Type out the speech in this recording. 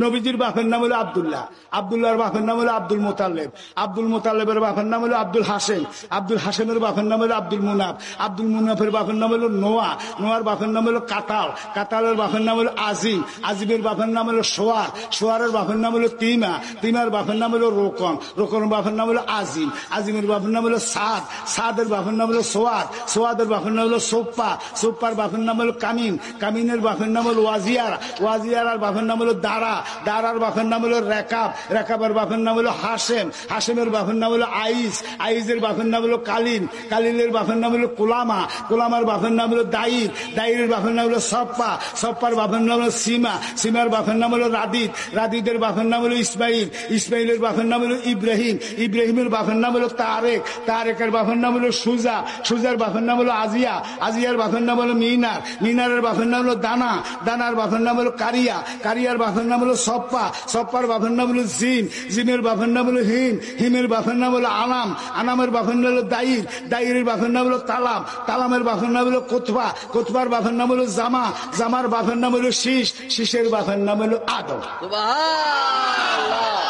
নবীজির বাপের নাম হলো আব্দুল্লাহ, আব্দুল্লাহর বাপের নাম হলো আব্দুল মোতালেব, আব্দুল মোতালেবের বাপের নাম হলো আব্দুল হাসেম, আব্দুল হাসেমের বাপের নাম হলো আব্দুল মুনাফ, আব্দুল মুনাফের বাপের নাম হলো নোয়া, নোয়ার বাপের নাম হলো কাতাল, কাতালের বাপের নাম হলো আজিম, আজিমের বাপের নাম হলো সোয়ার, সোয়ারের বাপের নাম হলো তিমা, তিমার বাপের নাম হলো রোকন, রোকনের বাপের নাম হলো আজিম, আজিমের বাপের নাম হলো সাদ, সাদের বাপের নাম হলো সোয়াদ, সোয়াদের বাপের নাম হলো সোপ্পা, সোপ্পার বাপের নাম হলো কামিন, কামিনের বাপের নাম হলো ওয়াজিয়ার, ওয়াজিয়ার বাপের নাম হলো দারা, দারার বাপের নাম হলো রেকাব, রেকাবের বাপের নাম হলো হাসেম, হাসেমের বাপের নাম হলো আইস, আইসের বাপের নাম হলো কালিন, কালিনের বাপের নাম হলো কুলামা, কুলামার বাপের নাম হলো দাইর, দাইরের বাপের নাম হলো সপ্পা, সপ্পার বাপের নাম হলো সীমা, সীমার বাপের নাম হলো রাদিদ, রাদিদের বাপের নাম হলো ইসমাইল, ইসমাইলের বাপের নাম হলো ইব্রাহিম, ইব্রাহিমের বাপের নাম হলো তারেক, তারেকের বাপের নাম হলো সুজা, সুজার বাপের নাম হলো আজিয়া, আজিয়ার বাপের নাম হলো মিনার, মিনারের বাপের নাম হলো দানা, দানার বাপের নাম হলো কারিয়া, কারিয়ার বাপের নাম হলো সপ্পা, সপ্পার বাপের নাম হলো জিন, জিনের বাপের নাম হলো হিম, হিমের বাপের নাম হলো আনাম, আনামের বাপের নাম হলো দাইর, দাইরের বাপের নাম হলো তালাম, তালামের বাপের নাম হলো কোতবা, কোতবার বাপের নাম হলো জামা, জামার বাপের নাম হলো শীষ, শীষের বাপের নাম হলো আদম। সুবহানাল্লাহ।